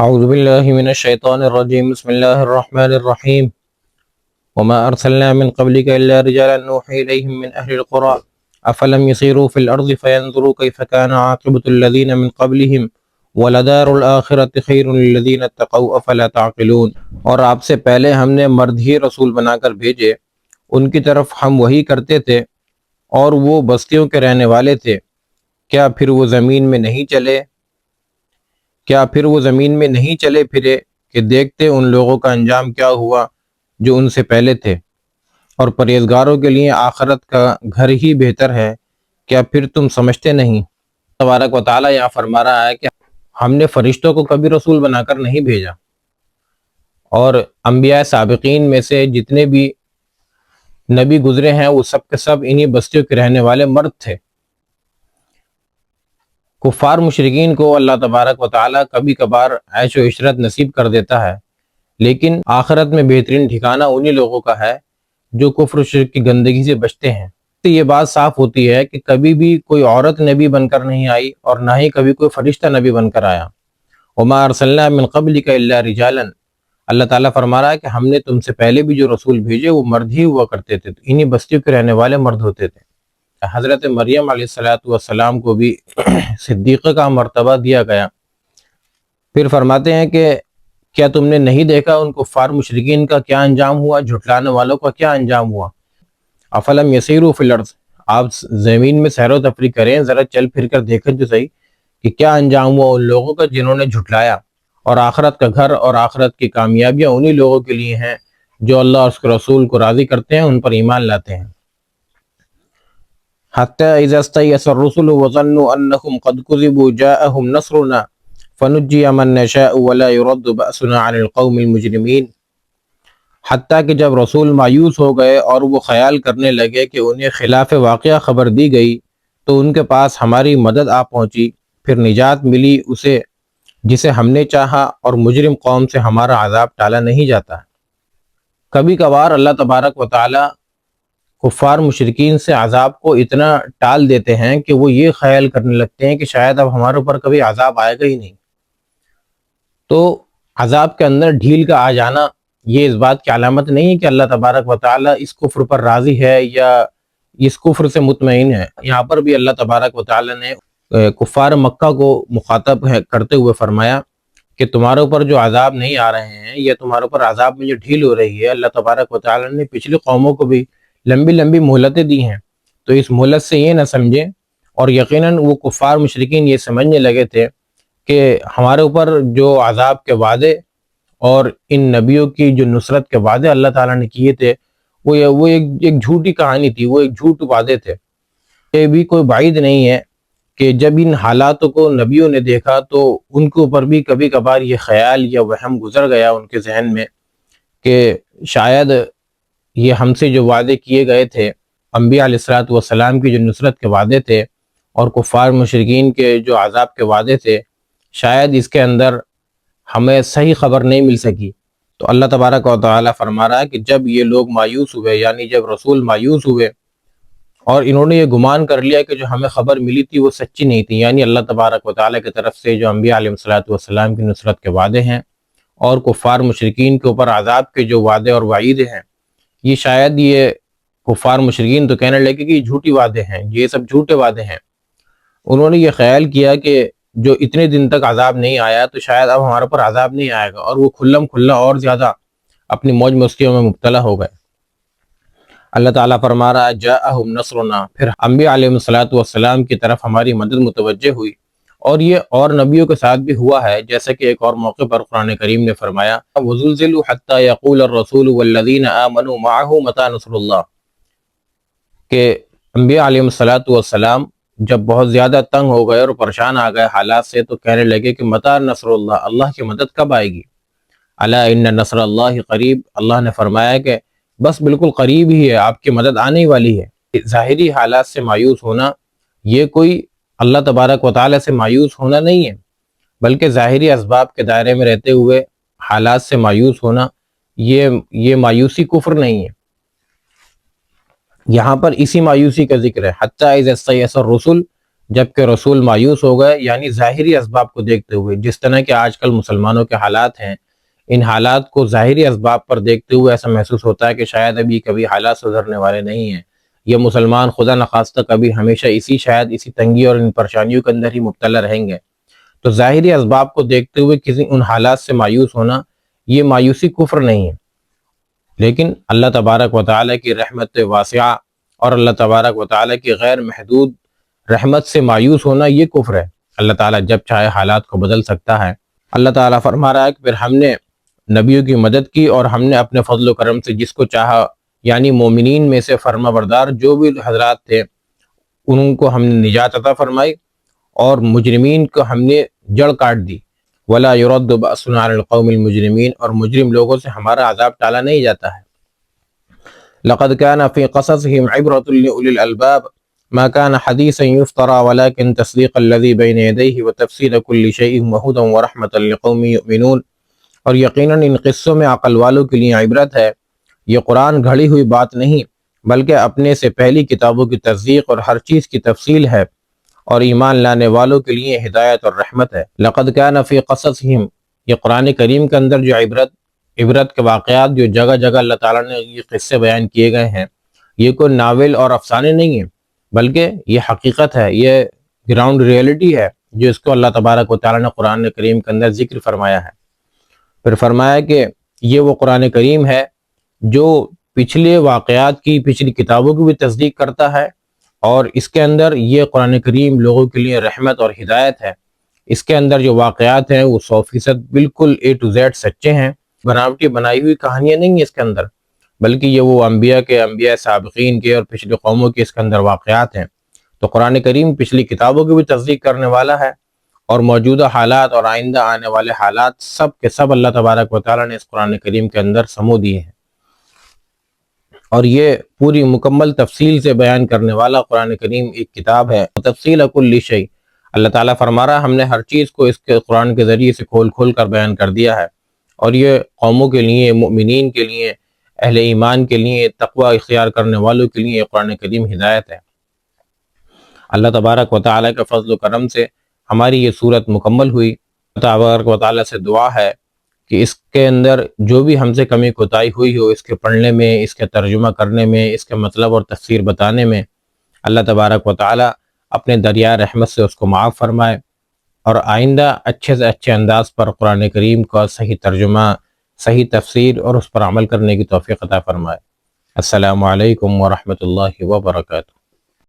اعوذ باللہ من الشیطان الرجیم بسم اللہ الرحمن الرحیم وما ارسلنا من قبلك الا رجالا نوحی الیہم من اہل القرى افلم يسيروا في الارض فينظروا كيف كان عاقبة الذين من قبلهم ولدار الآخرة خیر للذین اتقوا افلا تعقلون۔ اور آپ سے پہلے ہم نے مرد ہی رسول بنا کر بھیجے، ان کی طرف ہم وحی کرتے تھے اور وہ بستیوں کے رہنے والے تھے، کیا پھر وہ زمین میں نہیں چلے پھرے کہ دیکھتے ان لوگوں کا انجام کیا ہوا جو ان سے پہلے تھے، اور پرہیزگاروں کے لیے آخرت کا گھر ہی بہتر ہے، کیا پھر تم سمجھتے نہیں؟ تبارک و تعالیٰ یہاں فرما رہا ہے کہ ہم نے فرشتوں کو کبھی رسول بنا کر نہیں بھیجا، اور انبیاء سابقین میں سے جتنے بھی نبی گزرے ہیں وہ سب کے سب انہی بستیوں کے رہنے والے مرد تھے۔ کفار مشرکین کو اللہ تبارک و تعالیٰ کبھی کبھار عیش و عشرت نصیب کر دیتا ہے، لیکن آخرت میں بہترین ٹھکانہ انہی لوگوں کا ہے جو کفر و شرک کی گندگی سے بچتے ہیں۔ تو یہ بات صاف ہوتی ہے کہ کبھی بھی کوئی عورت نبی بن کر نہیں آئی اور نہ ہی کبھی کوئی فرشتہ نبی بن کر آیا۔ وما ارسلنا من قبلک الا رجالا، اللہ تعالیٰ فرما رہا ہے کہ ہم نے تم سے پہلے بھی جو رسول بھیجے وہ مرد ہی ہوا کرتے تھے، انہی بستیوں کے رہنے والے مرد ہوتے تھے۔ حضرت مریم علیہ السلام کو بھی صدیقہ کا مرتبہ دیا گیا۔ پھر فرماتے ہیں کہ کیا تم نے نہیں دیکھا ان کفار مشرکین کا کیا انجام ہوا، جھٹلانے والوں کا کیا انجام ہوا؟ افلم یسیروا فی الارض، آپ زمین میں سیر و تفریح کریں، ذرا چل پھر کر دیکھیں تو صحیح کہ کیا انجام ہوا ان لوگوں کا جنہوں نے جھٹلایا، اور آخرت کا گھر اور آخرت کی کامیابیاں انہی لوگوں کے لیے ہیں جو اللہ اور اس کے رسول کو راضی کرتے ہیں، ان پر ایمان لاتے ہیں۔ حتی اذا استیأس الرسل وظنوا انهم قد كذبوا جاءهم نصرنا فنجی من نشاء ولا يرد بأسنا عن القوم المجرمین، حتیٰ کہ جب رسول مایوس ہو گئے اور وہ خیال کرنے لگے کہ انہیں خلاف واقعہ خبر دی گئی تو ان کے پاس ہماری مدد آ پہنچی، پھر نجات ملی اسے جسے ہم نے چاہا، اور مجرم قوم سے ہمارا عذاب ٹالا نہیں جاتا۔ کبھی کبھار اللہ تبارک و تعالی کفار مشرکین سے عذاب کو اتنا ٹال دیتے ہیں کہ وہ یہ خیال کرنے لگتے ہیں کہ شاید اب ہمارے اوپر کبھی عذاب آئے گا ہی نہیں۔ تو عذاب کے اندر ڈھیل کا آ جانا یہ اس بات کی علامت نہیں ہے کہ اللہ تبارک و تعالی اس کفر پر راضی ہے یا اس کفر سے مطمئن ہے۔ یہاں پر بھی اللہ تبارک و تعالی نے کفار مکہ کو مخاطب کرتے ہوئے فرمایا کہ تمہارے اوپر جو عذاب نہیں آ رہے ہیں یا تمہارے اوپر عذاب میں جو ڈھیل ہو رہی ہے، اللہ تبارک و تعالی نے پچھلی قوموں کو بھی لمبی لمبی مہلتیں دی ہیں، تو اس مہلت سے یہ نہ سمجھیں، اور یقیناً وہ کفار مشرکین یہ سمجھنے لگے تھے کہ ہمارے اوپر جو عذاب کے وعدے اور ان نبیوں کی جو نصرت کے وعدے اللہ تعالیٰ نے کیے تھے وہ ایک جھوٹی کہانی تھی، وہ ایک جھوٹ وعدے تھے۔ یہ بھی کوئی بعید نہیں ہے کہ جب ان حالاتوں کو نبیوں نے دیکھا تو ان کے اوپر بھی کبھی کبھار یہ خیال یا وہم گزر گیا ان کے ذہن میں کہ شاید یہ ہم سے جو وعدے کیے گئے تھے، انبیاء علیہ السلام کی جو نصرت کے وعدے تھے اور کفار مشرکین کے جو عذاب کے وعدے تھے، شاید اس کے اندر ہمیں صحیح خبر نہیں مل سکی۔ تو اللہ تبارک و تعالیٰ فرما رہا ہے کہ جب یہ لوگ مایوس ہوئے، یعنی جب رسول مایوس ہوئے اور انہوں نے یہ گمان کر لیا کہ جو ہمیں خبر ملی تھی وہ سچی نہیں تھی، یعنی اللہ تبارک و تعالیٰ کی طرف سے جو انبیاء علیہ السلام کی نصرت کے وعدے ہیں اور کفار مشرکین کے اوپر عذاب کے جو وعدے اور وعید ہیں، یہ شاید یہ کفار مشرکین تو کہنے لگے کہ یہ جھوٹی وعدے ہیں، یہ سب جھوٹے وعدے ہیں۔ انہوں نے یہ خیال کیا کہ جو اتنے دن تک عذاب نہیں آیا تو شاید اب ہمارے پر عذاب نہیں آئے گا، اور وہ کھلم کھلا اور زیادہ اپنی موج مستیوں میں مبتلا ہو گئے۔ اللہ تعالیٰ فرما رہا ہے جاءہم نصرنا، پھر انبیاء علیہ السلام کی طرف ہماری مدد متوجہ ہوئی، اور یہ اور نبیوں کے ساتھ بھی ہوا ہے، جیسا کہ ایک اور موقع پر قرآن کریم نے فرمایا وَزُلْزِلُوا حَتَّى يَقُولَ الرَّسُولُ وَالَّذِينَ آمَنُوا مَعَهُ مَتَىٰ نَصْرُ اللَّهِ، کہ انبیاء علیہ السلام جب بہت زیادہ تنگ ہو گئے اور پریشان آ گئے حالات سے تو کہنے لگے کہ متى نصر اللہ، اللہ کی مدد کب آئے گی؟ الا ان نصر اللہ قریب، اللہ نے فرمایا کہ بس بالکل قریب ہی ہے، آپ کی مدد آنے والی ہے۔ ظاہری حالات سے مایوس ہونا یہ کوئی اللہ تبارک و تعالی سے مایوس ہونا نہیں ہے، بلکہ ظاہری اسباب کے دائرے میں رہتے ہوئے حالات سے مایوس ہونا یہ مایوسی کفر نہیں ہے۔ یہاں پر اسی مایوسی کا ذکر ہے، حتی اذا استیأس الرسل، جبکہ رسول مایوس ہو گئے، یعنی ظاہری اسباب کو دیکھتے ہوئے، جس طرح کہ آج کل مسلمانوں کے حالات ہیں، ان حالات کو ظاہری اسباب پر دیکھتے ہوئے ایسا محسوس ہوتا ہے کہ شاید ابھی کبھی حالات سدھرنے والے نہیں ہیں، یہ مسلمان خدا نخواستہ کبھی ہمیشہ اسی تنگی اور ان پریشانیوں کے اندر ہی مبتلا رہیں گے۔ تو ظاہری اسباب کو دیکھتے ہوئے کسی ان حالات سے مایوس ہونا، یہ مایوسی کفر نہیں ہے، لیکن اللہ تبارک و تعالیٰ کی رحمت واسعہ اور اللہ تبارک و تعالیٰ کی غیر محدود رحمت سے مایوس ہونا یہ کفر ہے۔ اللہ تعالیٰ جب چاہے حالات کو بدل سکتا ہے۔ اللہ تعالیٰ فرما رہا ہے کہ پھر ہم نے نبیوں کی مدد کی اور ہم نے اپنے فضل و کرم سے جس کو چاہا، یعنی مومنین میں سے فرما بردار جو بھی حضرات تھے ان کو ہم نے نجات عطا فرمائی، اور مجرمین کو ہم نے جڑ کاٹ دی۔ وَلَا يُرَدُّ بَأْسُنَا عَنِ الْقَوْمِ الْمُجْرِمِينَ، اور مجرم لوگوں سے ہمارا عذاب ٹالا نہیں جاتا ہے۔ لَقَدْ كَانَ فِي قَصَصِهِمْ عِبْرَةٌ لِأُولِي الْأَلْبَابِ مَا كَانَ حَدِيثًا يُفْتَرَى وَلَكِنْ تَصْدِيقَ الَّذِي بَيْنَ يَدَيْهِ وَتَفْصِيلَ كُلِّ شَيْءٍ وَهُدًى وَرَحْمَةً لِقَوْمٍ يُؤْمِنُونَ، اور یقیناً ان قصوں میں عقل والوں کے لیے عبرت ہے۔ یہ قرآن گھڑی ہوئی بات نہیں بلکہ اپنے سے پہلی کتابوں کی تصدیق اور ہر چیز کی تفصیل ہے، اور ایمان لانے والوں کے لیے ہدایت اور رحمت ہے۔ لقد كان في قصصهم، یہ قرآن کریم کے اندر جو عبرت کے واقعات جو جگہ جگہ اللہ تعالیٰ نے یہ قصے بیان کیے گئے ہیں، یہ کوئی ناول اور افسانے نہیں ہیں، بلکہ یہ حقیقت ہے، یہ گراؤنڈ ریئلٹی ہے جو اس کو اللہ تبارک و تعالیٰ نے قرآن کریم کے اندر ذکر فرمایا ہے۔ پھر فرمایا کہ یہ وہ قرآن کریم ہے جو پچھلے واقعات کی، پچھلی کتابوں کی بھی تصدیق کرتا ہے، اور اس کے اندر یہ قرآن کریم لوگوں کے لیے رحمت اور ہدایت ہے۔ اس کے اندر جو واقعات ہیں وہ 100% بالکل A to Z سچے ہیں، بناوٹی بنائی ہوئی کہانیاں نہیں ہیں اس کے اندر، بلکہ یہ وہ انبیاء سابقین کے اور پچھلی قوموں کے اس کے اندر واقعات ہیں۔ تو قرآن کریم پچھلی کتابوں کی بھی تصدیق کرنے والا ہے، اور موجودہ حالات اور آئندہ آنے والے حالات سب کے سب اللہ تبارک و تعالیٰ نے اس قرآن کریم کے اندر سمو دیے ہیں، اور یہ پوری مکمل تفصیل سے بیان کرنے والا قرآن کریم ایک کتاب ہے۔ تفصیل کل شیء، اللہ تعالیٰ فرما رہا ہم نے ہر چیز کو اس کے قرآن کے ذریعے سے کھول کھول کر بیان کر دیا ہے، اور یہ قوموں کے لیے، مؤمنین کے لیے، اہل ایمان کے لیے، تقوی اختیار کرنے والوں کے لیے یہ قرآن کریم ہدایت ہے۔ اللہ تبارک و تعالیٰ کے فضل و کرم سے ہماری یہ صورت مکمل ہوئی۔ اللہ تبارک و تعالیٰ سے دعا ہے کہ اس کے اندر جو بھی ہم سے کمی کوتاہی ہوئی ہو، اس کے پڑھنے میں، اس کے ترجمہ کرنے میں، اس کے مطلب اور تفسیر بتانے میں، اللہ تبارک و تعالیٰ اپنے دریا رحمت سے اس کو معاف فرمائے، اور آئندہ اچھے سے اچھے انداز پر قرآن کریم کا صحیح ترجمہ، صحیح تفسیر اور اس پر عمل کرنے کی توفیق عطا فرمائے۔ السلام علیکم ورحمۃ اللہ وبرکاتہ۔